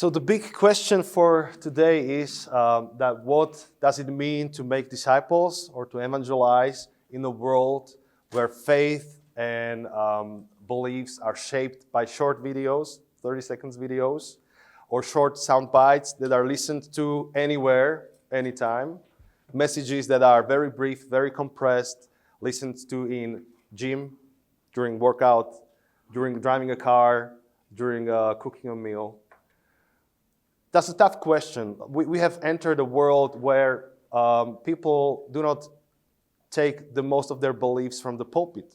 So the big question for today is that what does it mean to make disciples or to evangelize in a world where faith and beliefs are shaped by short videos, 30 seconds videos, or short sound bites that are listened to anywhere, anytime, messages that are very brief, very compressed, listened to in gym, during workout, during driving a car, during cooking a meal. That's a tough question. We have entered a world where people do not take the most of their beliefs from the pulpit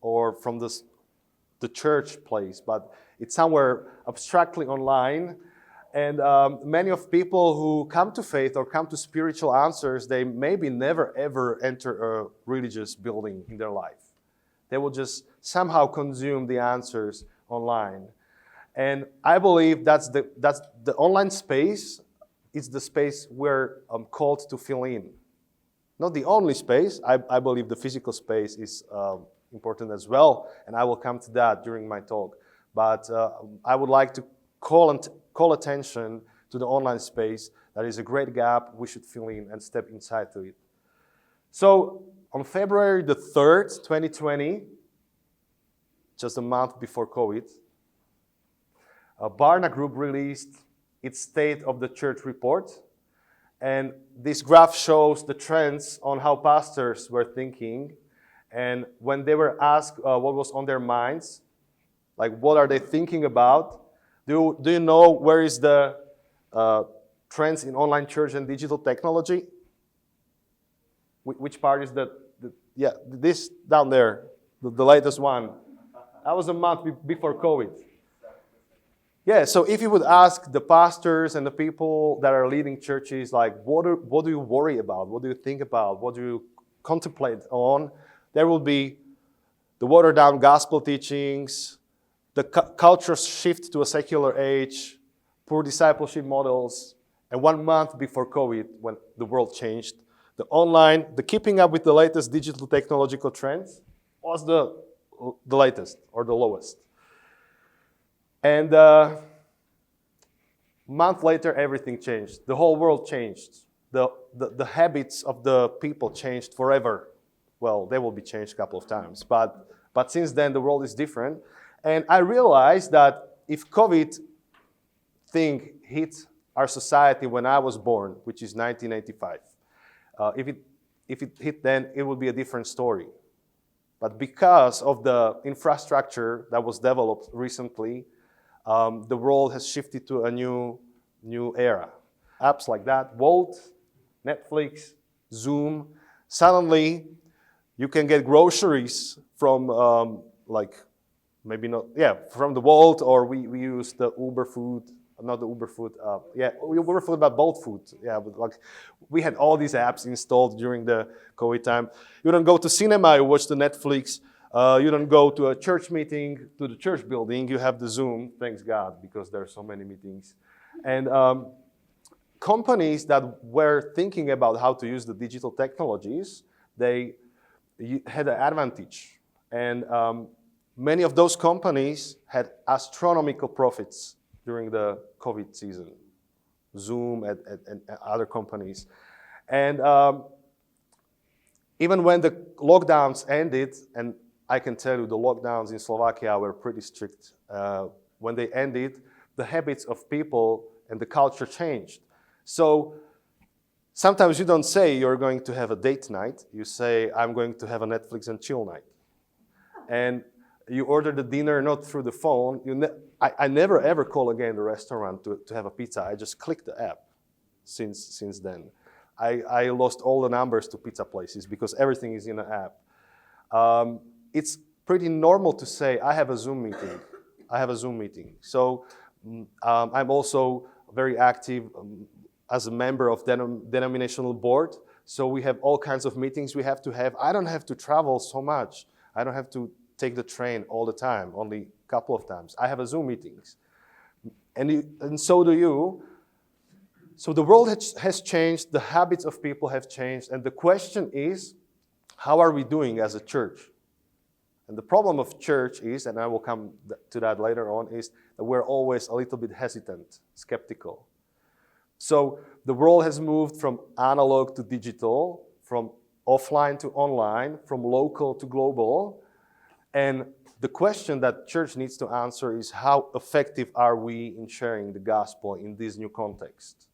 or from the church place, but it's somewhere abstractly online. And many of people who come to faith or come to spiritual answers, they maybe never ever enter a religious building in their life. They will just somehow consume the answers online. And I believe that's the online space is the space we're called to fill in. Not the only space. I believe the physical space is important as well, and I will come to that during my talk. But I would like to call attention to the online space. That is a great gap. We should fill in and step inside to it. So on February the 3rd, 2020, just a month before COVID, Barna Group released its State of the Church report. And this graph shows the trends on how pastors were thinking. And when they were asked what was on their minds, like what are they thinking about, do you know where is the trends in online church and digital technology? Which part is this down there, the latest one. That was a month before COVID. Yeah, so if you would ask the pastors and the people that are leading churches, like, what do you worry about? What do you think about? What do you contemplate on? There will be the watered-down gospel teachings, the culture shift to a secular age, poor discipleship models, and 1 month before COVID, when the world changed, the keeping up with the latest digital technological trends was the latest or the lowest. And a month later, everything changed. The whole world changed. The habits of the people changed forever. Well, they will be changed a couple of times. But since then, the world is different. And I realized that if COVID thing hit our society when I was born, which is 1985, if it hit then, it would be a different story. But because of the infrastructure that was developed recently, the world has shifted to a new era. Apps like that, Volt, Netflix, Zoom. Suddenly, you can get groceries from from the Volt, or we use the Uber food. Not the Uber food. Uber food, but Bolt food. Yeah, but we had all these apps installed during the COVID time. You don't go to cinema, you watch the Netflix. You don't go to a church meeting, to the church building. You have the Zoom, thanks God, because there are so many meetings. And companies that were thinking about how to use the digital technologies, they had an advantage. And many of those companies had astronomical profits during the COVID season. Zoom and other companies. And even when the lockdowns ended, and I can tell you the lockdowns in Slovakia were pretty strict. When they ended, the habits of people and the culture changed. So sometimes you don't say you're going to have a date night. You say, I'm going to have a Netflix and chill night. And you order the dinner not through the phone. I never ever call again the restaurant to have a pizza. I just click the app since then. I lost all the numbers to pizza places because everything is in an app. It's pretty normal to say, I have a Zoom meeting. So I'm also very active as a member of denominational board. So we have all kinds of meetings we have to have. I don't have to travel so much. I don't have to take the train all the time, only a couple of times. I have a Zoom meetings. And so do you. So the world has changed, the habits of people have changed, and the question is, how are we doing as a church? And the problem of church is, and I will come to that later on, is that we're always a little bit hesitant, skeptical. So the world has moved from analog to digital, from offline to online, from local to global. And the question that church needs to answer is, how effective are we in sharing the gospel in this new context?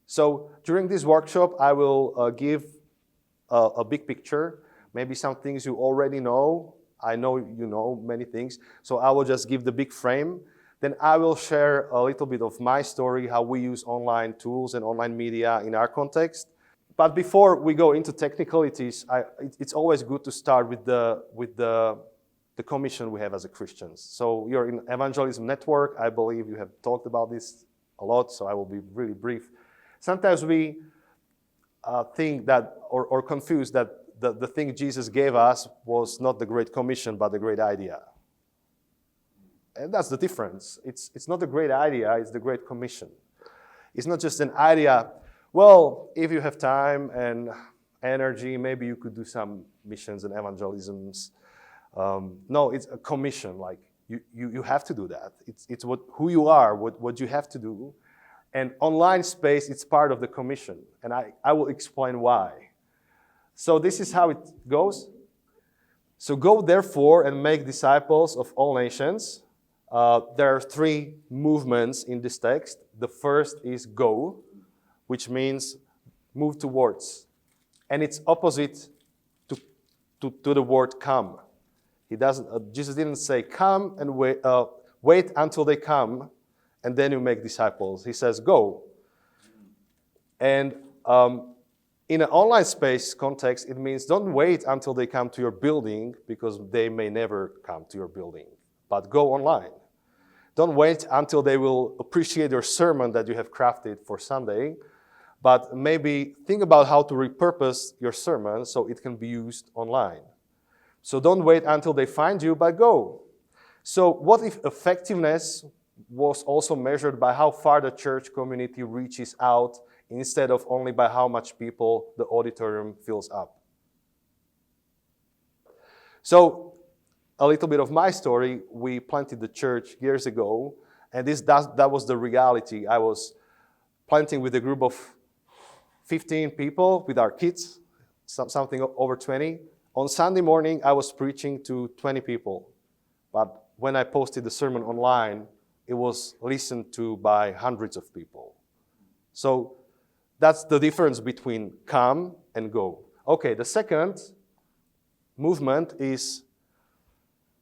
So during this workshop, I will give a big picture, maybe some things you already know. I know you know many things, so I will just give the big frame. Then I will share a little bit of my story, how we use online tools and online media in our context. But before we go into technicalities, it's always good to start with the commission we have as a Christians. So you're in Evangelism Network. I believe you have talked about this a lot, so I will be really brief. Sometimes we think that, or confuse that the thing Jesus gave us was not the Great Commission, but the great idea. And that's the difference. It's not a great idea, it's the Great Commission. It's not just an idea, well, if you have time and energy, maybe you could do some missions and evangelisms. No, it's a commission, like you have to do that. It's who you are, what you have to do. And online space, it's part of the commission. And I will explain why. So this is how it goes. So go therefore and make disciples of all nations. There are three movements in this text. The first is go, which means move towards. And it's opposite to the word come. Jesus didn't say come and wait until they come and then you make disciples. He says go. And in an online space context, it means don't wait until they come to your building because they may never come to your building, but go online. Don't wait until they will appreciate your sermon that you have crafted for Sunday, but maybe think about how to repurpose your sermon so it can be used online. So don't wait until they find you, but go. So what if effectiveness was also measured by how far the church community reaches out instead of only by how much people the auditorium fills up? So a little bit of my story. We planted the church years ago, and that was the reality. I was planting with a group of 15 people with our kids, something over 20. On Sunday morning, I was preaching to 20 people. But when I posted the sermon online, it was listened to by hundreds of people. So that's the difference between come and go. Okay, the second movement is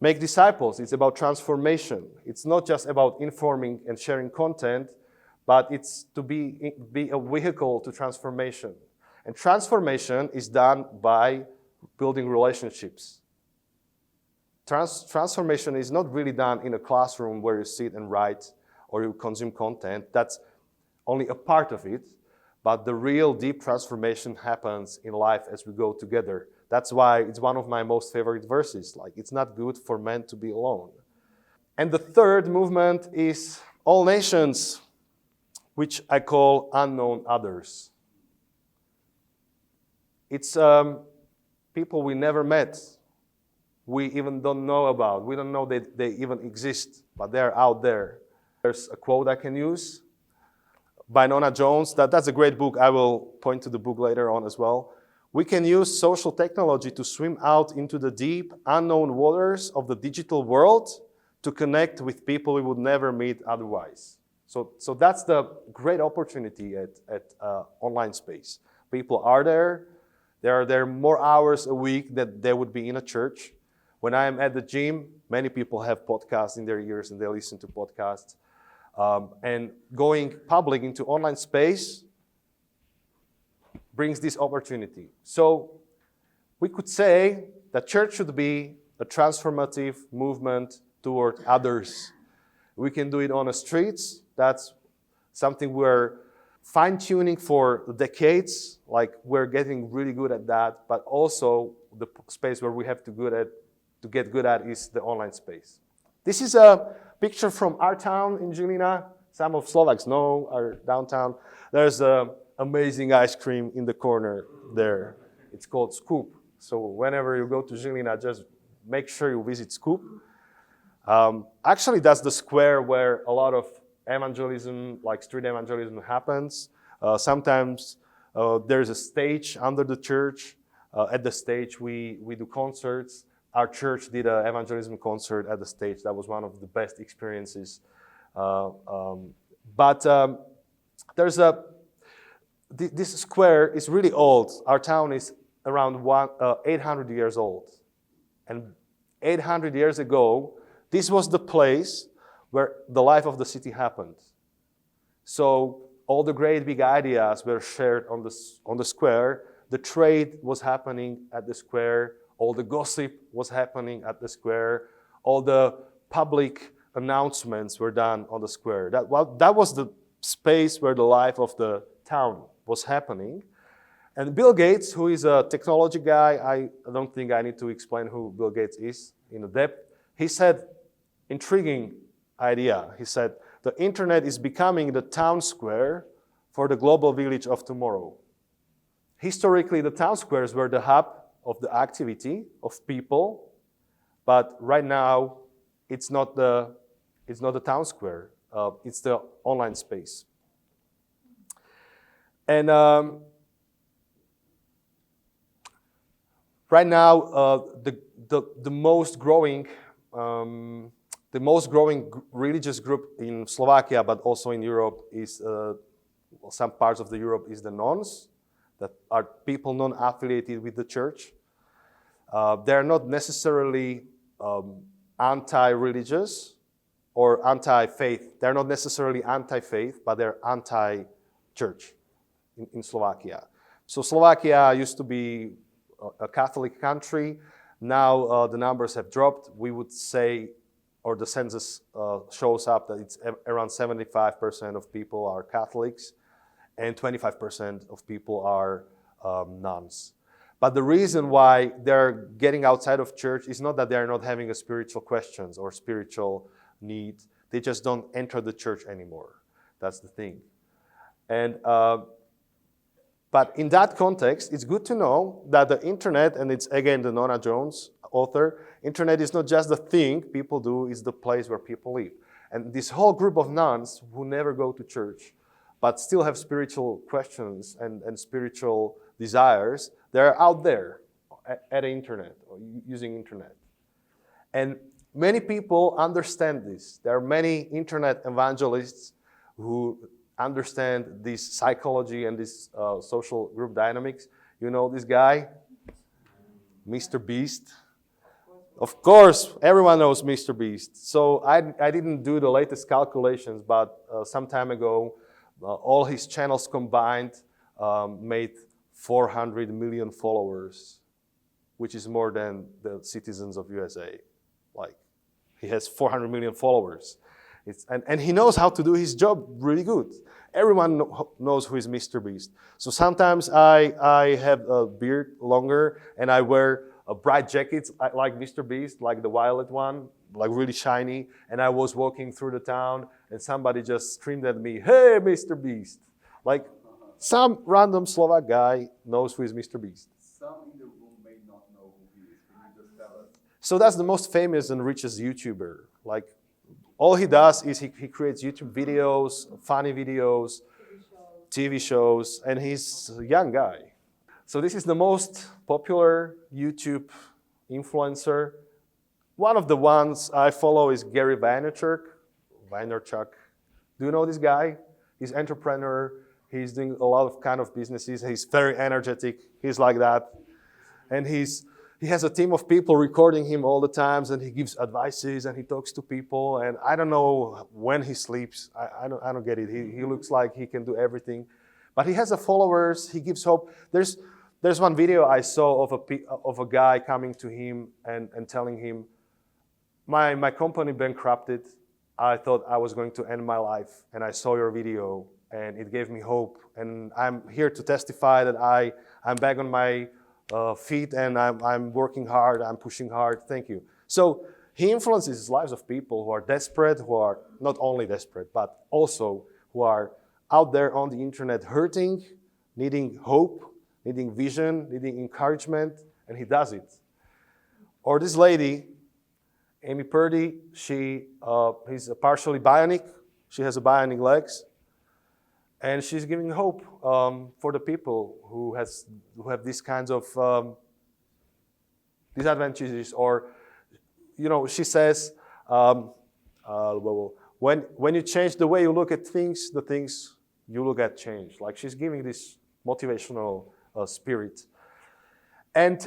make disciples. It's about transformation. It's not just about informing and sharing content, but it's to be a vehicle to transformation. And transformation is done by building relationships. Transformation is not really done in a classroom where you sit and write or you consume content. That's only a part of it. But the real deep transformation happens in life as we go together. That's why it's one of my most favorite verses. Like, it's not good for men to be alone. And the third movement is all nations, which I call unknown others. It's people we never met. We even don't know about. We don't know that they even exist, but they're out there. There's a quote I can use by Nona Jones. That's a great book. I will point to the book later on as well. We can use social technology to swim out into the deep, unknown waters of the digital world to connect with people we would never meet otherwise. So that's the great opportunity at online space. People are there. There are there more hours a week that they would be in a church. When I am at the gym, many people have podcasts in their ears and they listen to podcasts. And going public into online space brings this opportunity. So we could say that church should be a transformative movement toward others. We can do it on the streets. That's something we're fine-tuning for decades. Like, we're getting really good at that. But also the space where we have to get good at is the online space. This is a picture from our town in Žilina. Some of Slovaks know our downtown. There's an amazing ice cream in the corner there. It's called Scoop. So whenever you go to Žilina, just make sure you visit Scoop. Actually, that's the square where a lot of evangelism, like street evangelism, happens. Sometimes there's a stage under the church. At the stage, we do concerts. Our church did an evangelism concert at the stage. That was one of the best experiences. This square is really old. Our town is around 800 years old. And 800 years ago, this was the place where the life of the city happened. So all the great big ideas were shared on the square. The trade was happening at the square. All the gossip was happening at the square. All the public announcements were done on the square. That was the space where the life of the town was happening. And Bill Gates, who is a technology guy, I don't think I need to explain who Bill Gates is in depth. He said, intriguing idea. He said, the internet is becoming the town square for the global village of tomorrow. Historically, the town squares were the hub of the activity of people, but right now, it's not the town square. It's the online space. And right now, the most growing religious group in Slovakia, but also in Europe, is some parts of the Europe is the nones, that are people non-affiliated with the church. They're not necessarily anti-religious or anti-faith. They're not necessarily anti-faith, but they're anti-church in Slovakia. So Slovakia used to be a Catholic country. Now the numbers have dropped. We would say, or the census shows up that it's around 75% of people are Catholics and 25% of people are nuns. But the reason why they're getting outside of church is not that they're not having a spiritual questions or spiritual need. They just don't enter the church anymore. That's the thing. And but in that context, it's good to know that the internet, and it's again the Nona Jones author, internet is not just the thing people do, it's the place where people live. And this whole group of nuns who never go to church, but still have spiritual questions and spiritual desires, they're out there at the internet, or using internet. And many people understand this. There are many internet evangelists who understand this psychology and this social group dynamics. You know this guy, Mr. Beast? Of course, everyone knows Mr. Beast. So I didn't do the latest calculations, but some time ago, all his channels combined made 400 million followers, which is more than the citizens of USA. Like, he has 400 million followers. And he knows how to do his job really good. Everyone knows who is Mr. Beast. So sometimes I have a beard longer and I wear bright jackets like Mr. Beast, like the violet one, like really shiny. And I was walking through the town and somebody just screamed at me, "Hey, Mr. Beast!" Like some random Slovak guy knows who is Mr. Beast. Some in the room may not know who he is. Can you just tell us? So that's the most famous and richest YouTuber. Like, all he does is he creates YouTube videos, funny videos, TV shows, and he's a young guy. So this is the most popular YouTube influencer. One of the ones I follow is Gary Vaynerchuk. Do you know this guy? He's an entrepreneur. He's doing a lot of kind of businesses. He's very energetic. He's like that. And he has a team of people recording him all the times, and he gives advices and he talks to people. And I don't know when he sleeps. I don't get it. He looks like he can do everything, but he has followers. He gives hope. There's one video I saw of a guy coming to him and telling him, my company bankrupted. I thought I was going to end my life, and I saw your video, and it gave me hope. And I'm here to testify that I'm back on my feet, and I'm working hard, I'm pushing hard, thank you. So he influences the lives of people who are desperate, who are not only desperate, but also who are out there on the internet hurting, needing hope, needing vision, needing encouragement, and he does it. Or this lady, Amy Purdy, he's partially bionic. She has a bionic legs. And she's giving hope for the people who have these kinds of disadvantages. Or, she says, when you change the way you look at things, the things you look at change. Like she's giving this motivational spirit. And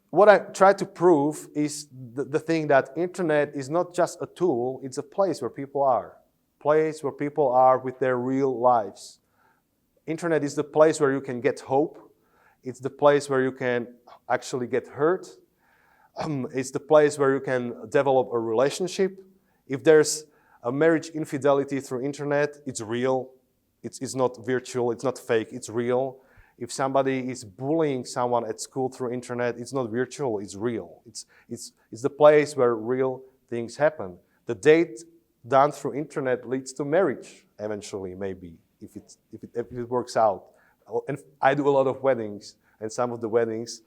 what I try to prove is the thing that internet is not just a tool, it's a place where people are. Place where people are with their real lives. Internet is the place where you can get hope. It's the place where you can actually get hurt. It's the place where you can develop a relationship. If there's a marriage infidelity through internet, it's real. It's not virtual, it's not fake, it's real. If somebody is bullying someone at school through internet, it's not virtual, it's real. It's the place where real things happen. The date done through internet leads to marriage eventually, maybe, if it works out. And I do a lot of weddings, and some of the weddings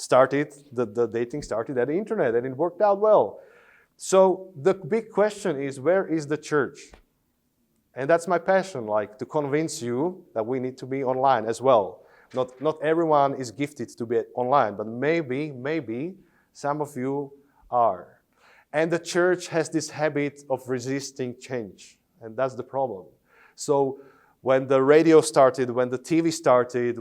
the dating started at the internet, and it worked out well. So the big question is, where is the church? And that's my passion, like to convince you that we need to be online as well. Not everyone is gifted to be online, but maybe some of you are. And the church has this habit of resisting change, and that's the problem. So when the radio started, when the TV started,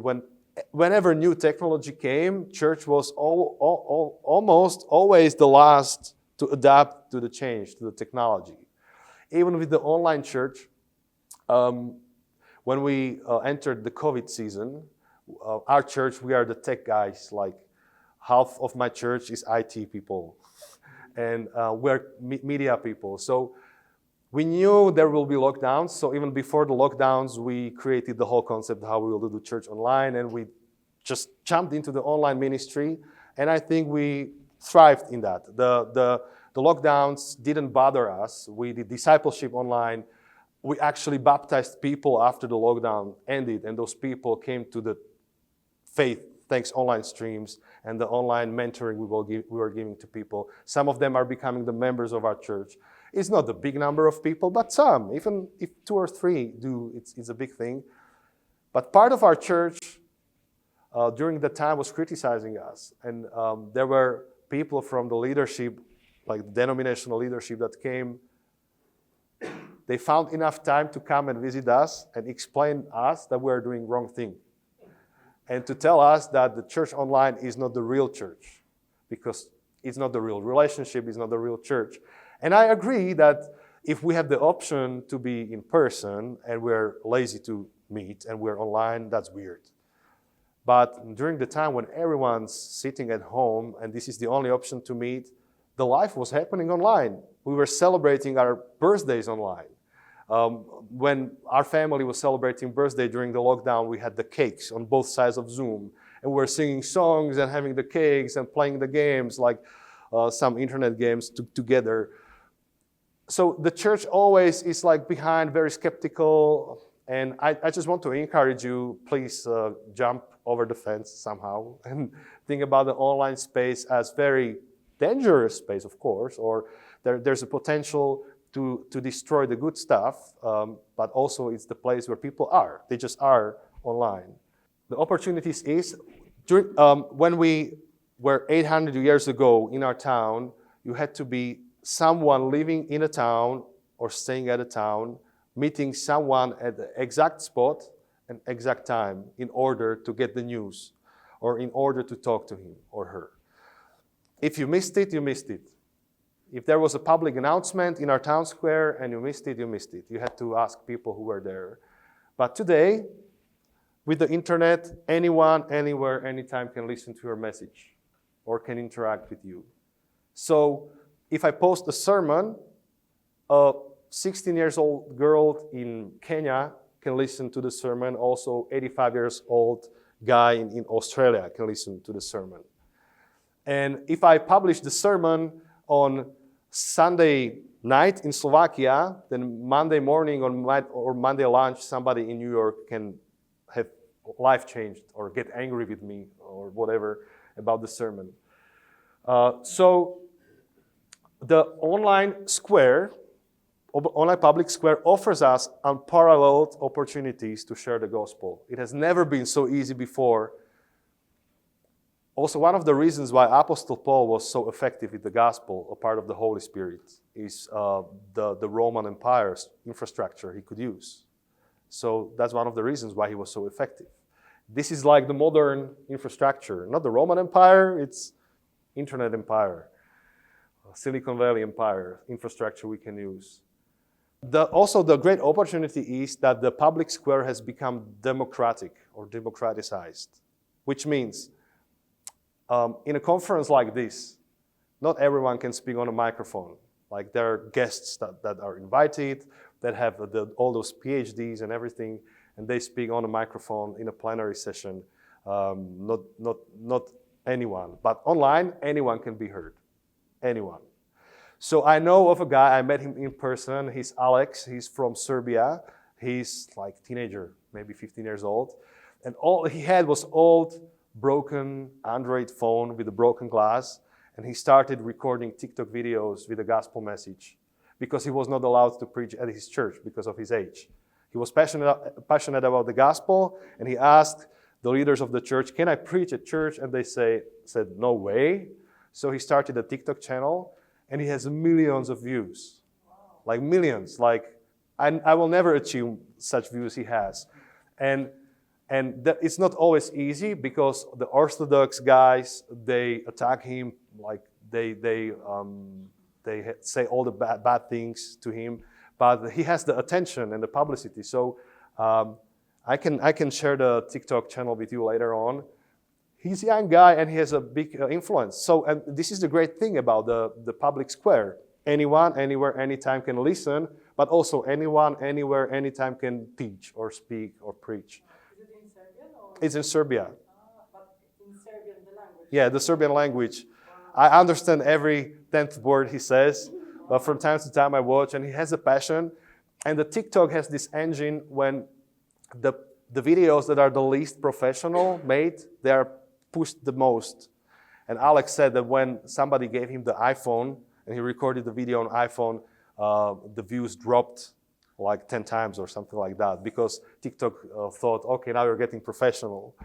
whenever new technology came, church was almost always the last to adapt to the change, to the technology. Even with the online church, when we entered the COVID season, our church, we are the tech guys. Like half of my church is IT people, and we're media people. So we knew there will be lockdowns. So even before the lockdowns, we created the whole concept how we will do the church online, and we just jumped into the online ministry. And I think we thrived in that. The lockdowns didn't bother us. We did discipleship online. We actually baptized people after the lockdown ended, and those people came to the faith thanks online streams and the online mentoring we were giving to people. Some of them are becoming the members of our church. It's not the big number of people, but some. Even if 2 or 3 do, it's a big thing. But part of our church during that time was criticizing us. And there were people from the leadership, like the denominational leadership that came. They found enough time to come and visit us and explain us that we're doing wrong thing. And to tell us that the church online is not the real church, because it's not the real relationship, it's not the real church. And I agree that if we have the option to be in person and we're lazy to meet and we're online, that's weird. But during the time when everyone's sitting at home and this is the only option to meet, the life was happening online. We were celebrating our birthdays online. When our family was celebrating birthday during the lockdown, we had the cakes on both sides of Zoom. And we were singing songs and having the cakes and playing the games, like some internet games together. So the church always is like behind, very skeptical. And I just want to encourage you, please jump over the fence somehow and think about the online space as very dangerous space, of course, or there's a potential to destroy the good stuff, but also it's the place where people are. They just are online. The opportunities is, when we were 800 years ago in our town, you had to be someone living in a town or staying at a town, meeting someone at the exact spot and exact time in order to get the news or in order to talk to him or her. If you missed it, you missed it. If there was a public announcement in our town square and you missed it, you missed it. You had to ask people who were there. But today, with the internet, anyone, anywhere, anytime can listen to your message or can interact with you. So if I post a sermon, a 16-year-old girl in Kenya can listen to the sermon. Also, 85-year-old guy in Australia can listen to the sermon. And if I publish the sermon on Sunday night in Slovakia, then Monday morning or Monday lunch, somebody in New York can have life changed or get angry with me or whatever about the sermon. So the online public square offers us unparalleled opportunities to share the gospel. It has never been so easy before. Also, one of the reasons why Apostle Paul was so effective with the gospel, a part of the Holy Spirit, is the Roman Empire's infrastructure he could use. So that's one of the reasons why he was so effective. This is like the modern infrastructure. Not the Roman Empire, it's Internet Empire, Silicon Valley Empire infrastructure we can use. Also, the great opportunity is that the public square has become democratic or democratized, which means in a conference like this, not everyone can speak on a microphone. Like there are guests that are invited, that have all those PhDs and everything, and they speak on a microphone in a plenary session. Not anyone, but online, anyone can be heard. Anyone. So I know of a guy, I met him in person. He's Alex. He's from Serbia. He's like a teenager, maybe 15 years old. And all he had was old, broken Android phone with a broken glass. And he started recording TikTok videos with a gospel message because he was not allowed to preach at his church because of his age. He was passionate about the gospel, and he asked the leaders of the church, "Can I preach at church?" And they said, "No way." So he started a TikTok channel, and he has millions of views. Wow. Like millions. Like I will never achieve such views he has. And it's not always easy because the Orthodox guys, they attack him, like they say all the bad things to him, but he has the attention and the publicity. So I can share the TikTok channel with you later on. He's a young guy and he has a big influence. So and this is the great thing about the public square. Anyone, anywhere, anytime can listen, but also anyone, anywhere, anytime can teach or speak or preach. Is it in Serbian? Or? It's in Serbia. But in Serbian, the language? Yeah, the Serbian language. I understand every 10th word he says, but from time to time I watch, and he has a passion. And the TikTok has this engine when the videos that are the least professional made, they are pushed the most. And Alex said that when somebody gave him the iPhone and he recorded the video on iPhone, the views dropped like 10 times or something like that because TikTok thought, okay, now you're getting professional.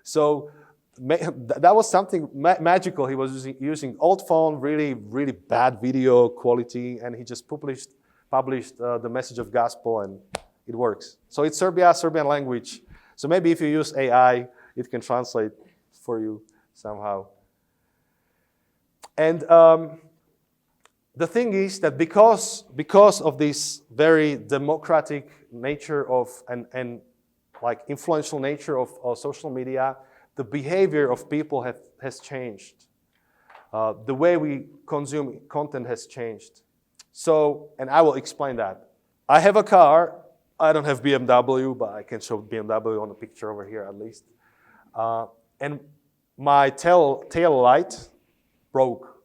So that was something magical. He was using old phone, really, really bad video quality, and he just published the message of gospel, and it works. So it's Serbian language. So maybe if you use AI, it can translate for you somehow. And the thing is that because of this very democratic nature of and like influential nature of social media, the behavior of people has changed. The way we consume content has changed. So, and I will explain that. I have a car. I don't have BMW, but I can show BMW on the picture over here at least. And my tail light broke.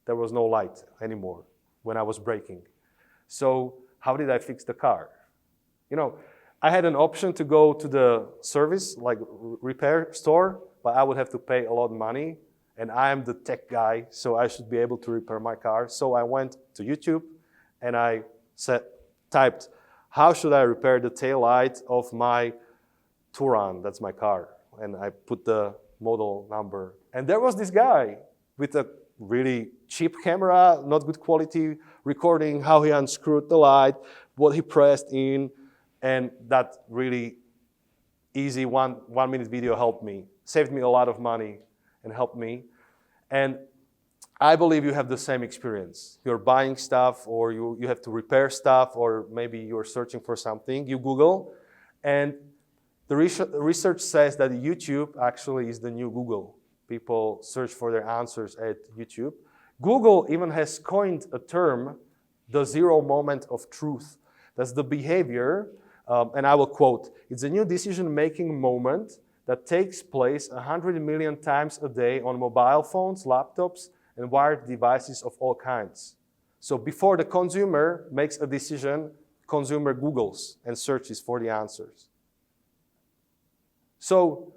There was no light anymore when I was braking. So how did I fix the car? I had an option to go to the service, like repair store, but I would have to pay a lot of money. And I am the tech guy, so I should be able to repair my car. So I went to YouTube and I typed, how should I repair the tail light of my Touran? That's my car. And I put the model number. And there was this guy with a really cheap camera, not good quality, recording how he unscrewed the light, what he pressed in. And that really easy 1 minute video helped me, saved me a lot of money and helped me. And I believe you have the same experience. You're buying stuff or you have to repair stuff or maybe you're searching for something. You Google and the research says that YouTube actually is the new Google. People search for their answers at YouTube. Google even has coined a term, the zero moment of truth. That's the behavior. And I will quote, it's a new decision-making moment that takes place 100 million times a day on mobile phones, laptops, and wired devices of all kinds. So before the consumer makes a decision, consumer Googles and searches for the answers. So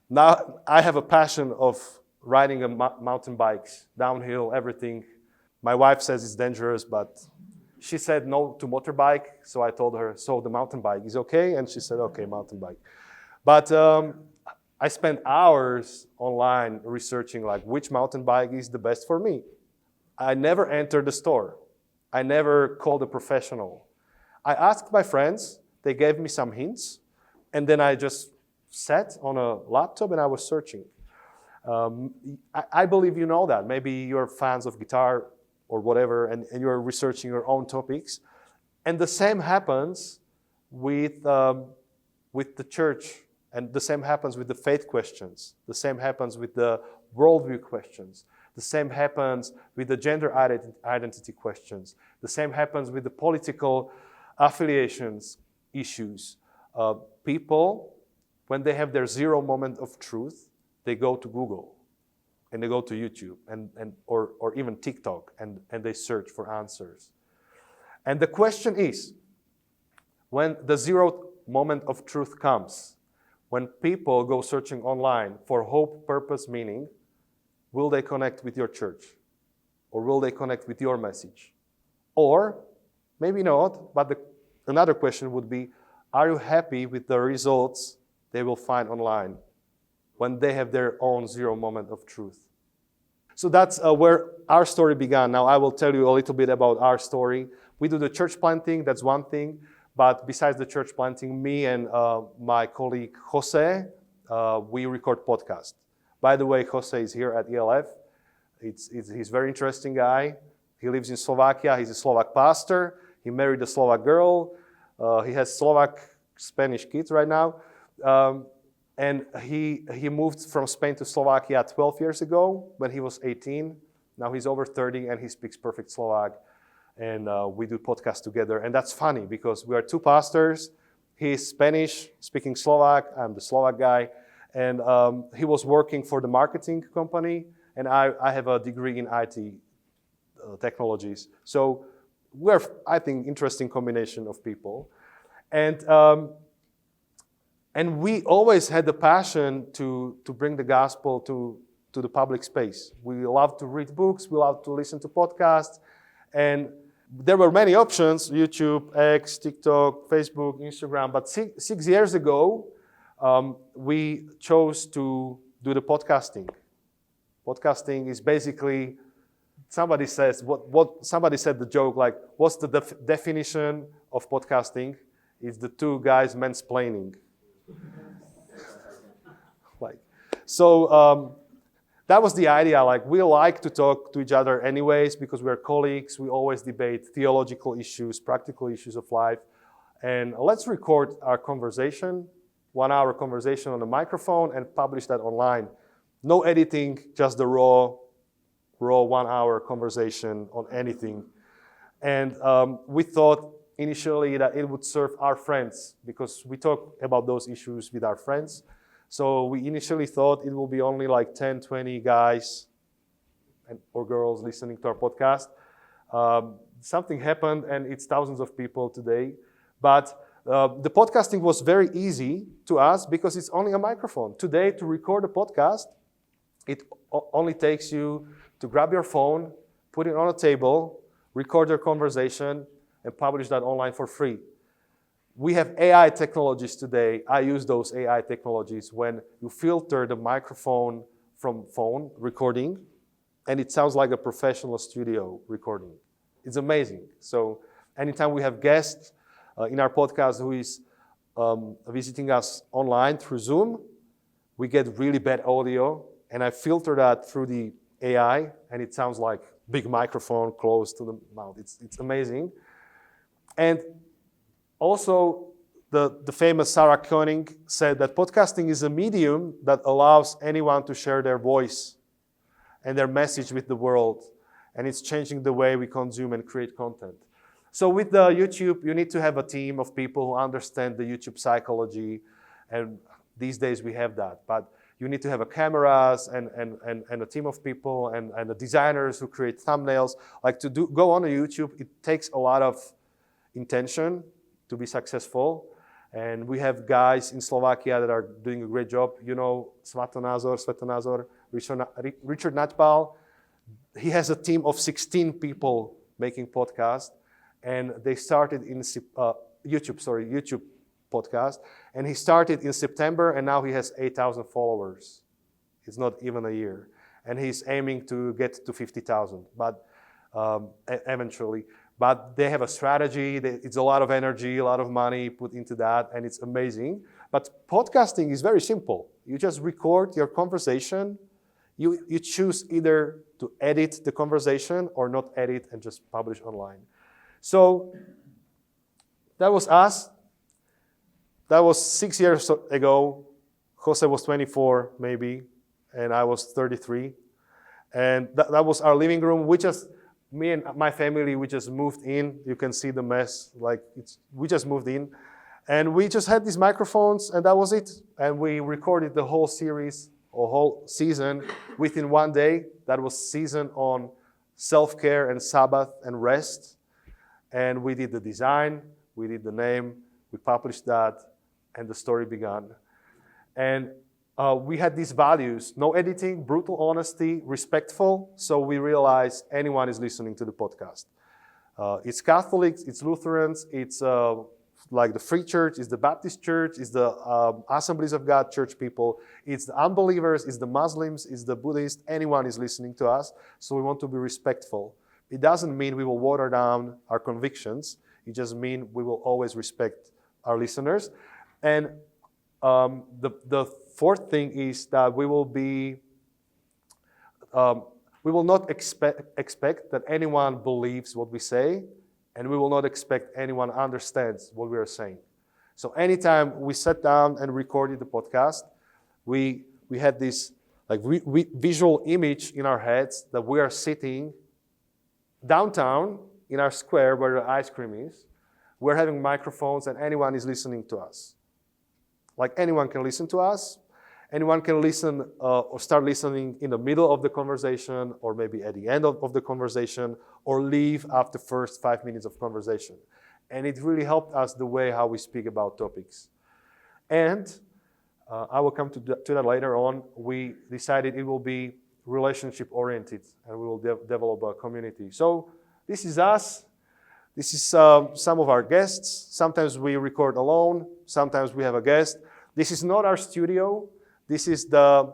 now I have a passion of riding mountain bikes, downhill, everything. My wife says it's dangerous, but she said no to motorbike. So I told her, so the mountain bike is okay? And she said, okay, mountain bike. But I spent hours online researching like which mountain bike is the best for me. I never entered the store. I never called a professional. I asked my friends, they gave me some hints, and then I just sat on a laptop and I was searching. I believe you know that. Maybe you're fans of guitar or whatever, and you're researching your own topics. And the same happens with the church, and the same happens with the faith questions. The same happens with the worldview questions. The same happens with the gender identity questions. The same happens with the political affiliations issues. People, when they have their zero moment of truth, they go to Google and they go to YouTube or even TikTok and they search for answers. And the question is, when the zero moment of truth comes, when people go searching online for hope, purpose, meaning, will they connect with your church? Or will they connect with your message? Or maybe not, but another question would be, are you happy with the results they will find online when they have their own zero moment of truth? So that's where our story began. Now I will tell you a little bit about our story. We do the church planting, that's one thing. But besides the church planting, me and my colleague Jose, we record podcasts. By the way, Jose is here at ELF. He's a very interesting guy. He lives in Slovakia. He's a Slovak pastor. He married a Slovak girl. He has Slovak Spanish kids right now. And he moved from Spain to Slovakia 12 years ago when he was 18. Now he's over 30 and he speaks perfect Slovak. And we do podcasts together. And that's funny because we are two pastors. He's Spanish, speaking Slovak. I'm the Slovak guy. And he was working for the marketing company. And I have a degree in IT technologies. So we're, I think, interesting combination of people. And we always had the passion to bring the gospel to the public space. We love to read books. We love to listen to podcasts. And there were many options, YouTube, X, TikTok, Facebook, Instagram. But 6 years ago, we chose to do the podcasting. Podcasting is basically, somebody said the joke like, what's the definition of podcasting? It's the two guys mansplaining. That was the idea. Like, we like to talk to each other anyways because we're colleagues. We always debate theological issues, practical issues of life. And let's record our conversation, 1 hour conversation on the microphone and publish that online. No editing, just the raw 1 hour conversation on anything. And we thought initially that it would serve our friends because we talk about those issues with our friends. So we initially thought it will be only like 10, 20 guys or girls listening to our podcast. Something happened and it's thousands of people today. But the podcasting was very easy to us because it's only a microphone. Today, to record a podcast, it only takes you to grab your phone, put it on a table, record your conversation, and publish that online for free. We have AI technologies today. I use those AI technologies when you filter the microphone from phone recording, and it sounds like a professional studio recording. It's amazing. So anytime we have guests in our podcast who is visiting us online through Zoom, we get really bad audio, and I filter that through the AI, and it sounds like big microphone close to the mouth. It's amazing. And also, the famous Sarah Koenig said that podcasting is a medium that allows anyone to share their voice and their message with the world. And it's changing the way we consume and create content. So with the YouTube, you need to have a team of people who understand the YouTube psychology. And these days we have that. But you need to have cameras and a team of people and the designers who create thumbnails. Like go on a YouTube, it takes a lot of intention to be successful. And we have guys in Slovakia that are doing a great job. You know Svetonázor, Richard Natpal. He has a team of 16 people making podcasts, and they started in YouTube podcast, and he started in September, and now he has 8,000 followers. It's not even a year, and he's aiming to get to 50,000, but eventually. But they have a strategy. It's a lot of energy, a lot of money put into that, and it's amazing. But podcasting is very simple. You just record your conversation. You choose either to edit the conversation or not edit and just publish online. So that was us. That was 6 years ago. Jose was 24 we and I was 33. And that was our living room. Me and my family, we just moved in. You can see the mess. We just moved in. And we just had these microphones, and that was it. And we recorded the whole series, or whole season, within one day. That was season on self-care and Sabbath and rest. And we did the design, we did the name, we published that, and the story began. And we had these values: no editing, brutal honesty, respectful. So we realized anyone is listening to the podcast. It's Catholics, it's Lutherans, it's like the Free Church, it's the Baptist Church, it's the Assemblies of God church people, it's the unbelievers, it's the Muslims, it's the Buddhists. Anyone is listening to us. So we want to be respectful. It doesn't mean we will water down our convictions. It just means we will always respect our listeners. And the fourth thing is that we will not expect that anyone believes what we say, and we will not expect anyone understands what we are saying. So anytime we sat down and recorded the podcast, we had this visual image in our heads that we are sitting downtown in our square where the ice cream is. We're having microphones, and anyone is listening to us. Like, anyone can listen to us. Anyone can listen or start listening in the middle of the conversation, or maybe at the end of the conversation, or leave after the first 5 minutes of conversation. And it really helped us the way how we speak about topics. And I will come to that later on. We decided it will be relationship-oriented, and we will develop a community. So this is us. This is some of our guests. Sometimes we record alone. Sometimes we have a guest. This is not our studio. This is the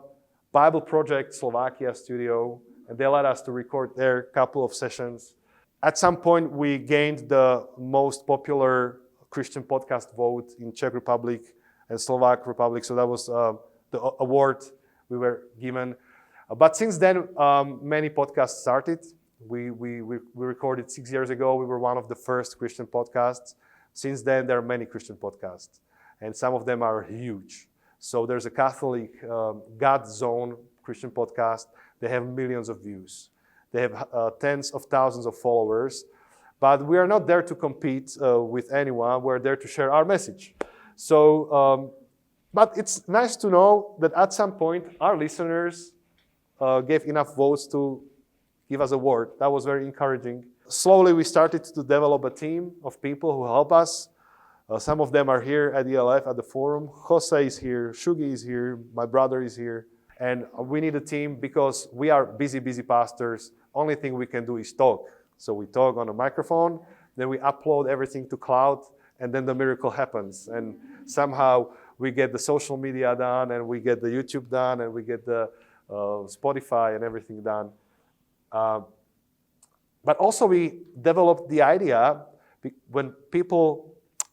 Bible Project Slovakia studio, and they let us to record there a couple of sessions. At some point, we gained the most popular Christian podcast vote in Czech Republic and Slovak Republic, so that was the award we were given. But since then, many podcasts started. We recorded 6 years ago. We were one of the first Christian podcasts. Since then, there are many Christian podcasts, and some of them are huge. So there's a Catholic God Zone Christian podcast. They have millions of views. They have tens of thousands of followers. But we are not there to compete with anyone. We're there to share our message. So, but it's nice to know that at some point our listeners gave enough votes to give us a award. That was very encouraging. Slowly we started to develop a team of people who help us. Some of them are here at ELF, at the forum. Jose is here, Shugi is here, my brother is here. And we need a team because we are busy pastors. Only thing we can do is talk. So we talk on a microphone, then we upload everything to cloud, and then the miracle happens. And somehow we get the social media done, and we get the YouTube done, and we get the Spotify and everything done. But also we developed the idea when people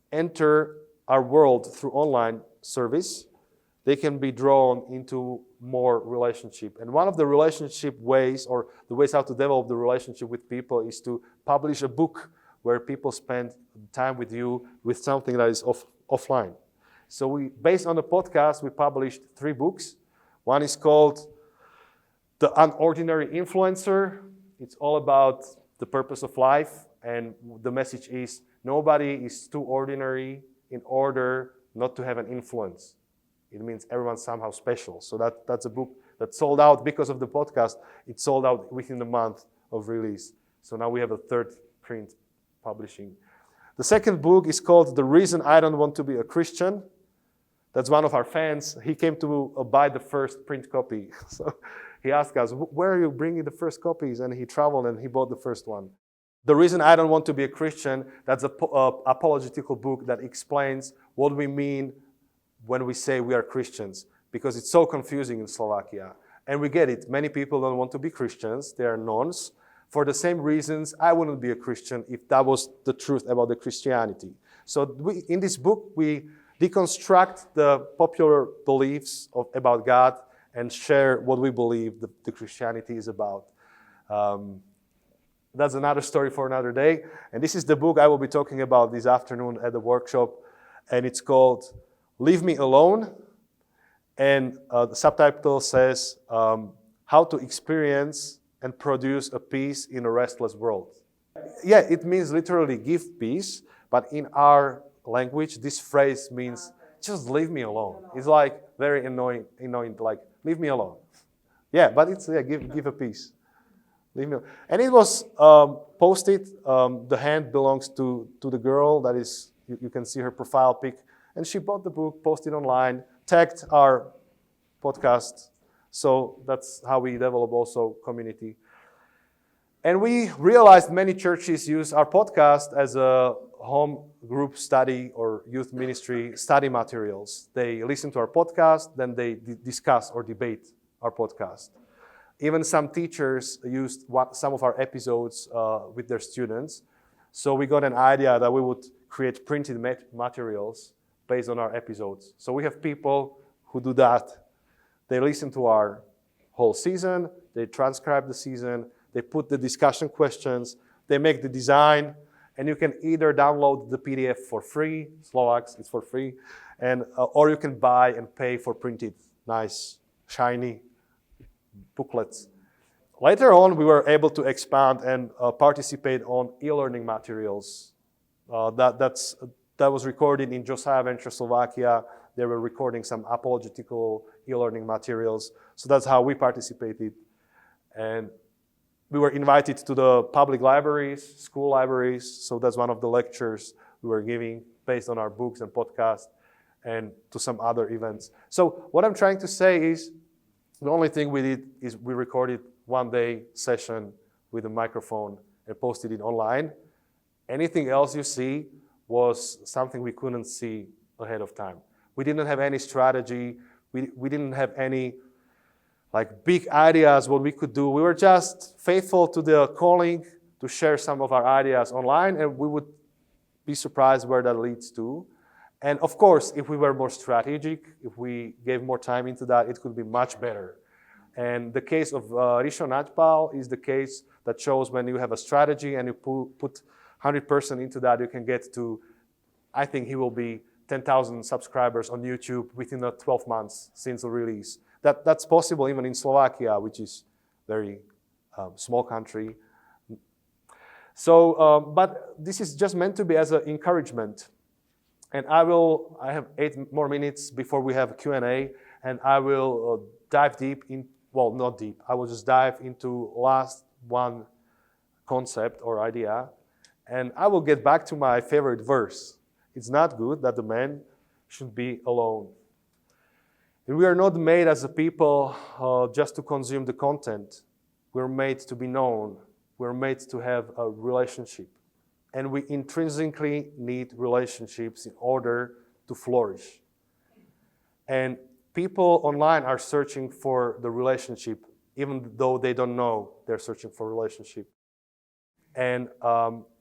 enter our world through online service, they can be drawn into more relationship. And one of the relationship ways, or the ways how to develop the relationship with people, is to publish a book where people spend time with you with something that is offline. So based on the podcast, we published 3 books. One is called The Unordinary Influencer. It's all about the purpose of life, and the message is nobody is too ordinary in order not to have an influence. It means everyone's somehow special. So that's a book that sold out because of the podcast. It sold out within the month of release. So now we have a 3rd print publishing. The second book is called The Reason I Don't Want to Be a Christian. That's one of our fans. He came to buy the first print copy. So he asked us, where are you bringing the first copies? And he traveled and he bought the first one. The reason I don't want to be a Christian, that's an apologetical book that explains what we mean when we say we are Christians, because it's so confusing in Slovakia. And we get it. Many people don't want to be Christians. They are nones. For the same reasons, I wouldn't be a Christian if that was the truth about the Christianity. So in this book, we deconstruct the popular beliefs about God and share what we believe the Christianity is about. That's another story for another day. And this is the book I will be talking about this afternoon at the workshop. And it's called Leave Me Alone. And the subtitle says, How to Experience and Produce a Peace in a Restless World. Yeah, it means literally give peace. But in our language, this phrase means just leave me alone. It's like very annoying, like leave me alone. Yeah, but it's give a peace. Leave me alone. And it was posted. The hand belongs to the girl. That is, you can see her profile pic. And she bought the book, posted online, tagged our podcast. So that's how we develop also community. And we realized many churches use our podcast as a home group study or youth ministry study materials. They listen to our podcast, then they discuss or debate our podcast. Even some teachers used some of our episodes with their students. So we got an idea that we would create printed materials based on our episodes. So we have people who do that. They listen to our whole season, they transcribe the season, they put the discussion questions, they make the design, and you can either download the PDF for free, Slovaks, it's for free, and or you can buy and pay for printed, nice, shiny booklets. Later on, we were able to expand and participate on e-learning materials. That was recorded in Josiah Venture, Slovakia. They were recording some apologetical e-learning materials. So that's how we participated. And we were invited to the public libraries, school libraries. So that's one of the lectures we were giving based on our books and podcasts, and to some other events. So what I'm trying to say is, the only thing we did is we recorded one-day session with a microphone and posted it online. Anything else you see was something we couldn't see ahead of time. We didn't have any strategy. We didn't have any big ideas what we could do. We were just faithful to the calling to share some of our ideas online, and we would be surprised where that leads to. And of course, if we were more strategic, if we gave more time into that, it could be much better. And the case of Rishon Najpal is the case that shows when you have a strategy and you put 100% into that, you can get to, I think he will be 10,000 subscribers on YouTube within 12 months since the release. That's possible even in Slovakia, which is a very small country. So, but this is just meant to be as an encouragement. And I have 8 more minutes before we have Q&A, and I will dive deep not deep, I will just dive into last one concept or idea, and I will get back to my favorite verse. It's not good that the man should be alone. And we are not made as a people just to consume the content. We're made to be known. We're made to have a relationship. And we intrinsically need relationships in order to flourish. And people online are searching for the relationship, even though they don't know they're searching for a relationship. And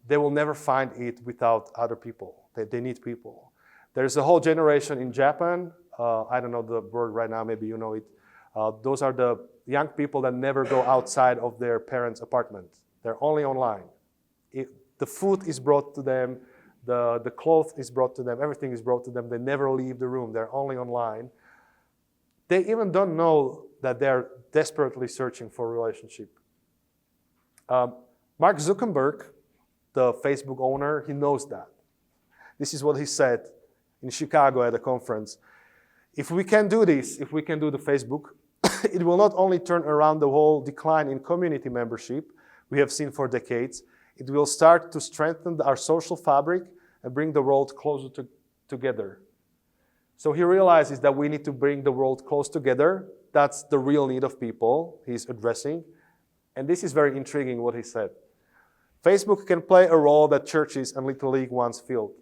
they will never find it without other people. They need people. There's a whole generation in Japan. I don't know the word right now, maybe you know it. Those are the young people that never go outside of their parents' apartment. They're only online. The food is brought to them, the clothes is brought to them, everything is brought to them. They never leave the room. They're only online. They even don't know that they're desperately searching for a relationship. Mark Zuckerberg, the Facebook owner, he knows that. This is what he said in Chicago at a conference. If we can do this, if we can do the Facebook, it will not only turn around the whole decline in community membership we have seen for decades, it will start to strengthen our social fabric and bring the world closer together. So he realizes that we need to bring the world close together. that's the real need of people he's addressing. And this is very intriguing what he said. Facebook can play a role that churches and Little League once filled.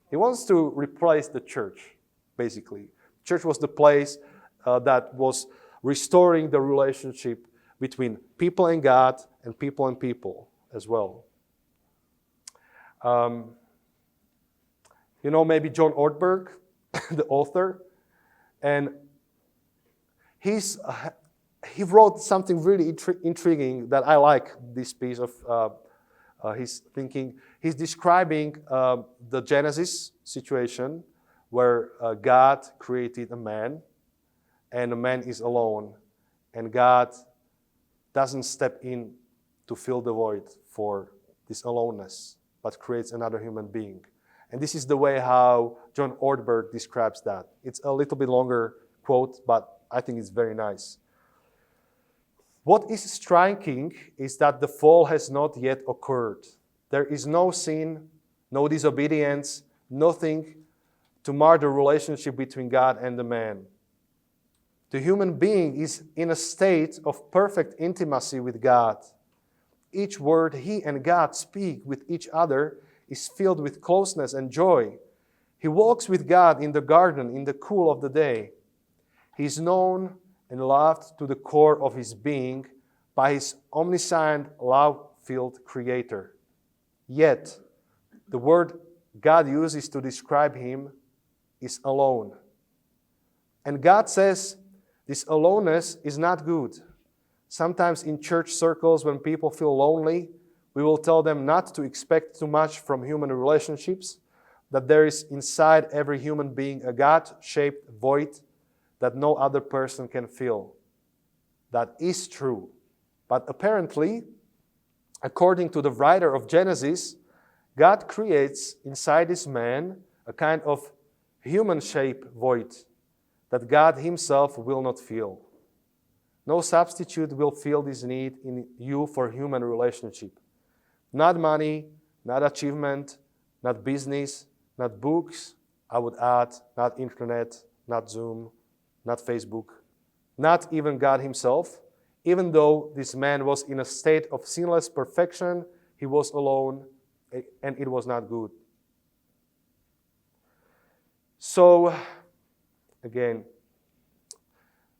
He wants to replace the church, basically. Church was the place that was restoring the relationship between people and God and people as well. Maybe John Ortberg, the author, and he wrote something really intriguing that I like this piece of his thinking. He's describing the Genesis situation where God created a man and a man is alone and God doesn't step in to fill the void for this aloneness but creates another human being. And this is the way how John Ortberg describes that. It's a little bit longer quote, but I think it's very nice. What is striking is that the fall has not yet occurred. There is no sin, no disobedience, nothing to mar the relationship between God and the man. The human being is in a state of perfect intimacy with God. Each word he and God speak with each other is filled with closeness and joy. He walks with God in the garden in the cool of the day. He is known and loved to the core of his being by his omniscient, love-filled Creator. Yet, the word God uses to describe him is alone. And God says this aloneness is not good. Sometimes in church circles, when people feel lonely, we will tell them not to expect too much from human relationships, that there is inside every human being a God-shaped void that no other person can fill. That is true. But apparently, according to the writer of Genesis, God creates inside this man a kind of human-shaped void that God himself will not fill. No substitute will fill this need in you for human relationship. Not money, not achievement, not business, not books, I would add, not internet, not Zoom, not Facebook, not even God himself. Even though this man was in a state of sinless perfection, he was alone and it was not good. So, again,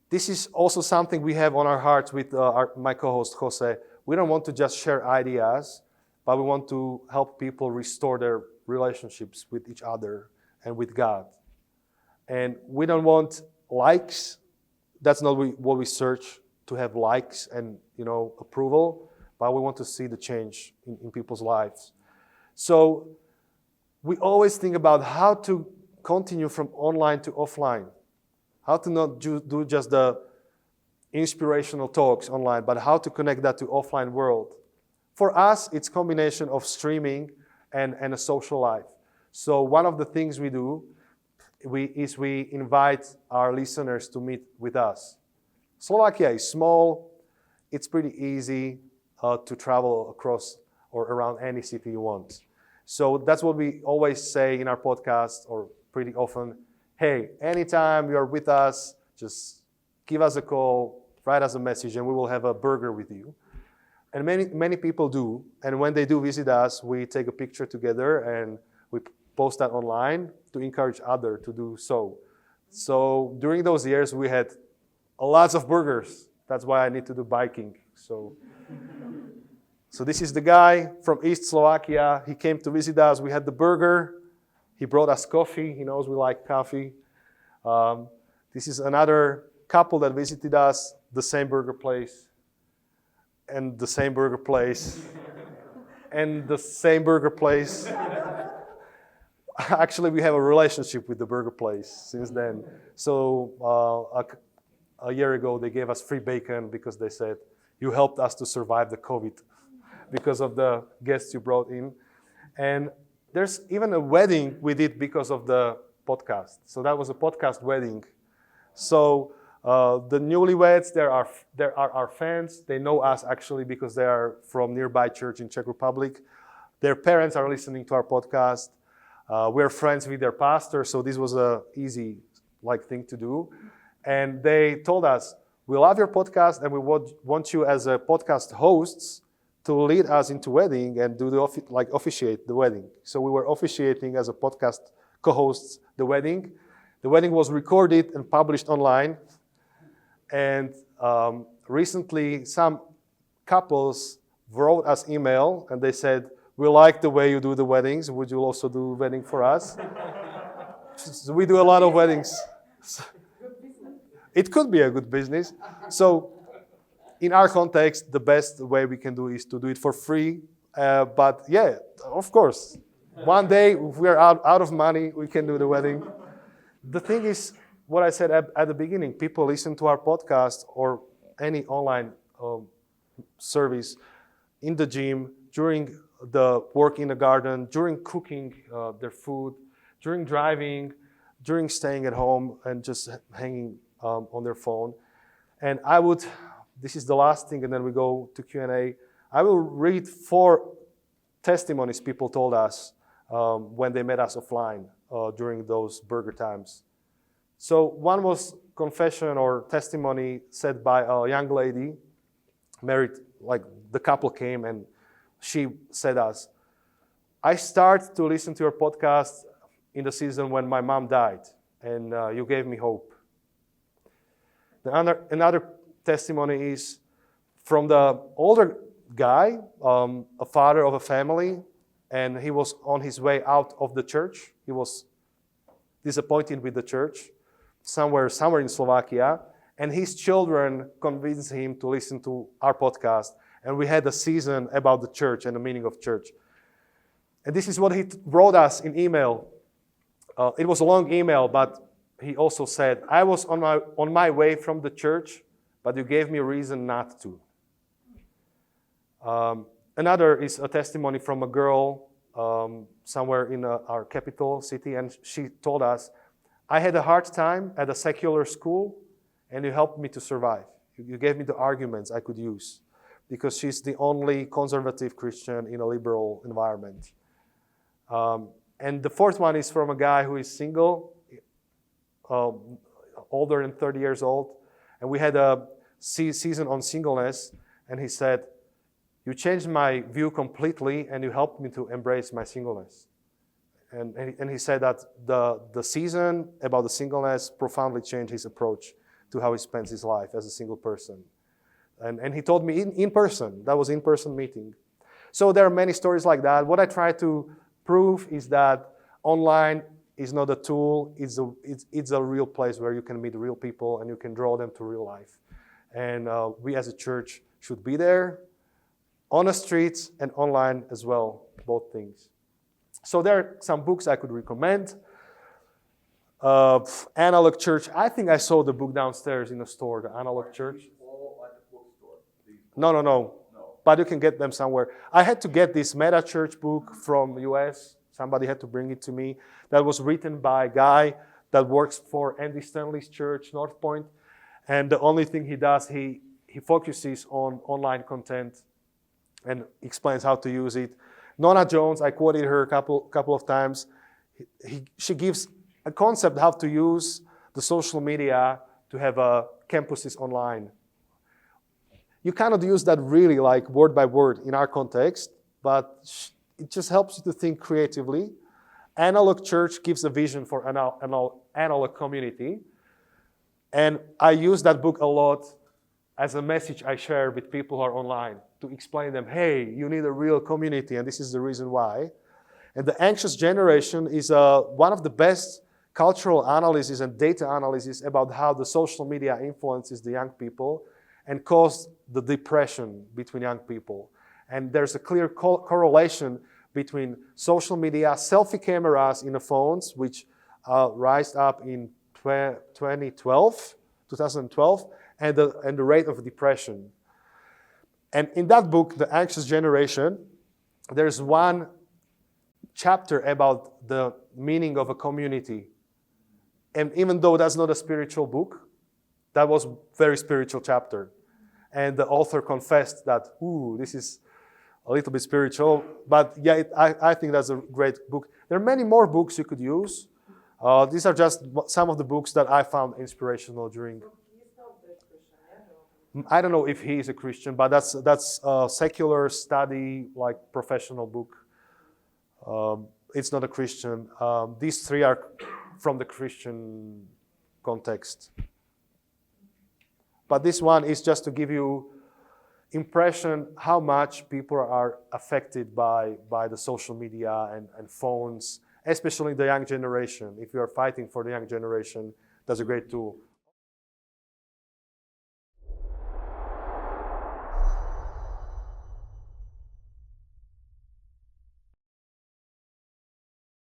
this is also something we have on our hearts with my co-host Jose. We don't want to just share ideas, but we want to help people restore their relationships with each other and with God. And we don't want likes. That's not what we search, to have likes and approval, but we want to see the change in people's lives. So we always think about how to continue from online to offline. How to not do just the inspirational talks online, but how to connect that to offline world. For us, it's a combination of streaming and a social life. So one of the things we do is we invite our listeners to meet with us. Slovakia is small. It's pretty easy to travel across or around any city you want. So that's what we always say in our podcast, or pretty often. Hey, anytime you're with us, just give us a call, write us a message, and we will have a burger with you. And many people do. And when they do visit us, we take a picture together and we post that online to encourage others to do so. So during those years, we had lots of burgers. That's why I need to do biking. So this is the guy from East Slovakia. He came to visit us. We had the burger. He brought us coffee. He knows we like coffee. This is another couple that visited us, the same burger place, and the same burger place, and the same burger place. Actually, we have a relationship with the burger place since then. So a year ago, they gave us free bacon because they said, you helped us to survive the COVID because of the guests you brought in. And there's even a wedding we did because of the podcast. So that was a podcast wedding. So the newlyweds, there are our fans. They know us actually because they are from nearby church in Czech Republic. Their parents are listening to our podcast. We're friends with their pastor, so this was a easy thing to do. And they told us, we love your podcast and we want you as a podcast hosts to lead us into wedding and do officiate the wedding. So we were officiating as a podcast co-hosts the wedding. The wedding was recorded and published online. And recently, some couples wrote us email and they said, we like the way you do the weddings. Would you also do a wedding for us? So we do a lot of weddings. It could be a good business. So in our context, the best way we can do is to do it for free. But yeah, of course, one day if we are out of money, we can do the wedding. The thing is, what I said at the beginning, people listen to our podcast or any online service in the gym, during the work in the garden, during cooking their food, during driving, during staying at home and just hanging on their phone. And this is the last thing, and then we go to Q&A. I will read 4 testimonies people told us when they met us offline during those burger times. So one was confession or testimony said by a young lady, married, like the couple came and she said us, I started to listen to your podcast in the season when my mom died, and you gave me hope. Another testimony is from the older guy, a father of a family, and he was on his way out of the church. He was disappointed with the church somewhere in Slovakia, and his children convinced him to listen to our podcast, and we had a season about the church and the meaning of church. And this is what he wrote us in email. It was a long email, but he also said, I was on my way from the church, but you gave me a reason not to. Another is a testimony from a girl somewhere in our capital city, and she told us, I had a hard time at a secular school, and you helped me to survive. You gave me the arguments I could use, because she's the only conservative Christian in a liberal environment. And the 4th one is from a guy who is single, older than 30 years old. And we had a season on singleness, and he said, you changed my view completely, and you helped me to embrace my singleness. And he said that the season about the singleness profoundly changed his approach to how he spends his life as a single person. And he told me in person, that was in-person meeting. So there are many stories like that. What I try to prove is that online is not a tool, it's a real place where you can meet real people and you can draw them to real life. And we as a church should be there, on the streets and online as well, both things. So there are some books I could recommend. Analog Church, I think I saw the book downstairs in the store, the Analog Church. All at the bookstore. No. But you can get them somewhere. I had to get this Meta Church book from the US. Somebody had to bring it to me. That was written by a guy that works for Andy Stanley's church, North Point. And the only thing he does, he focuses on online content and explains how to use it. Nona Jones, I quoted her a couple of times. She gives a concept how to use the social media to have campuses online. You cannot use that really like word by word in our context, but it just helps you to think creatively. Analog Church gives a vision for an analog community. And I use that book a lot as a message I share with people who are online to explain them, hey, you need a real community, and this is the reason why. And The Anxious Generation is one of the best cultural analysis and data analysis about how the social media influences the young people and caused the depression between young people. And there's a clear correlation between social media, selfie cameras in the phones, which rised up in 2012, and the rate of depression. And in that book, The Anxious Generation, there's one chapter about the meaning of a community. And even though that's not a spiritual book, that was a very spiritual chapter. And the author confessed that, this is a little bit spiritual. But yeah, I think that's a great book. There are many more books you could use. These are just some of the books that I found inspirational during. He's not the Christian, yeah? I don't know if he is a Christian, but that's a secular study, like professional book. It's not a Christian. These three are from the Christian context. But this one is just to give you impression how much people are affected by the social media and phones, especially the young generation. If you are fighting for the young generation, that's a great tool.